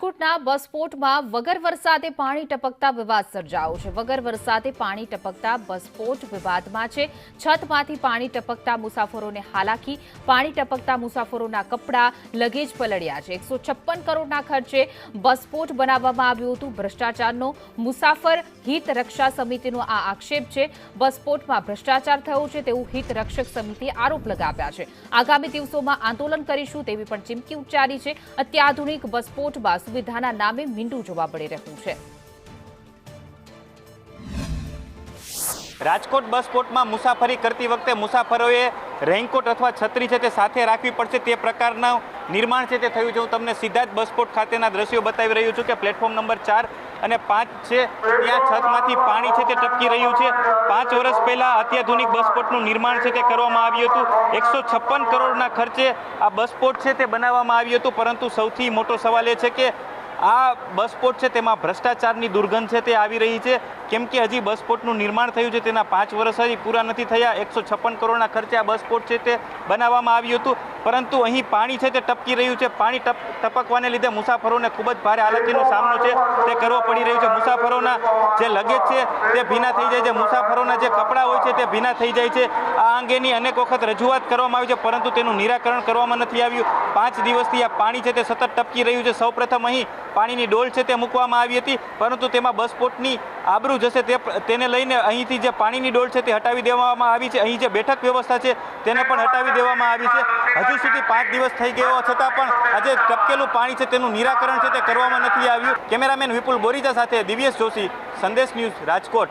રાજકોટના બસપોર્ટમાં વગર વરસાદે પાણી ટપકતા વિવાદ સર્જાયો છે। વગર વરસાદે પાણી ટપકતા બસપોર્ટ વિવાદમાં છે। છતમાંથી પાણી ટપકતા મુસાફરોને હાલાકી, પાણી ટપકતા મુસાફરોના કપડા, લગેજ પલળ્યા છે। 156 કરોડના ખર્ચે બસપોર્ટ બનાવવામાં આવ્યું હતું। ભ્રષ્ટાચારનો મુસાફર હિત રક્ષા સમિતિનો આ આક્ષેપ છે। બસપોર્ટમાં ભ્રષ્ટાચાર થયો છે તેવું હિત રક્ષક સમિતિએ આરોપ લગાવ્યા છે। આગામી દિવસોમાં આંદોલન કરીશું તેવી પણ ચીમકી ઉચ્ચારી છે। અત્યાધુનિક બસપોર્ટમાં સુવિધાના નામે મીંડું જોવા મળી રહ્યું છે। રાજકોટ બસપોર્ટમાં મુસાફરી કરતી વખતે મુસાફરોએ રેઇનકોટ અથવા છત્રી છે તે સાથે રાખવી પડશે તે પ્રકારનું નિર્માણ છે તે થયું છે। હું તમને સીધા જ બસપોર્ટ ખાતેના દ્રશ્યો બતાવી રહ્યો છું કે પ્લેટફોર્મ નંબર 4 અને 5 છે ત્યાં છતમાંથી પાણી છે તે ટપકી રહ્યું છે। 5 વર્ષ પહેલા અત્યાધુનિક બસપોર્ટનું નિર્માણ છે તે કરવામાં આવ્યું હતું। 156 કરોડના ખર્ચે આ બસપોર્ટ છે તે બનાવવામાં આવ્યું હતું, પરંતુ સૌથી મોટો સવાલ એ છે કે આ બસપોર્ટ છે તેમાં ભ્રષ્ટાચારની દુર્ગંધ છે તે આવી રહી છે, કેમ કે હજી બસપોર્ટનું નિર્માણ થયું છે તેના 5 વર્ષ હજી પૂરા નથી થયા। 156 કરોડના ખર્ચે આ બસપોર્ટ છે તે બનાવવામાં આવ્યું હતું, પરંતુ અહીં પાણી છે તે ટપકી રહ્યું છે। પાણી ટપકવાને લીધે મુસાફરોને ખૂબ જ ભારે હાલાકીનો સામનો છે તે કરવો પડી રહ્યો છે। મુસાફરોના જે લગેજ છે તે ભીના થઈ જાય છે, મુસાફરોના જે કપડાં હોય છે તે ભીના થઈ જાય છે। આ અંગેની અનેક વખત રજૂઆત કરવામાં આવી છે, પરંતુ તેનું નિરાકરણ કરવામાં નથી આવ્યું। 5 દિવસથી આ પાણી છે તે સતત ટપકી રહ્યું છે। સૌપ્રથમ અહીં પાણીની ડોલ છે તે મૂકવામાં આવી હતી, પરંતુ તેમાં બસપોર્ટની આબરૂ જશે તેને લઈને અહીંથી જે પાણીની ડોલ છે તે હટાવી દેવામાં આવી છે। અહીં જે બેઠક વ્યવસ્થા છે તેને પણ હટાવી દેવામાં આવી છે। હજુ સુધી 5 દિવસ થઈ ગયો છતાં પણ આજે ટપકેલું પાણી છે તેનું નિરાકરણ છે તે કરવામાં નથી આવ્યું। કેમેરામેન વિપુલ બોરીજા સાથે દિવ્યેશ જોશી, સંદેશ ન્યૂઝ, રાજકોટ।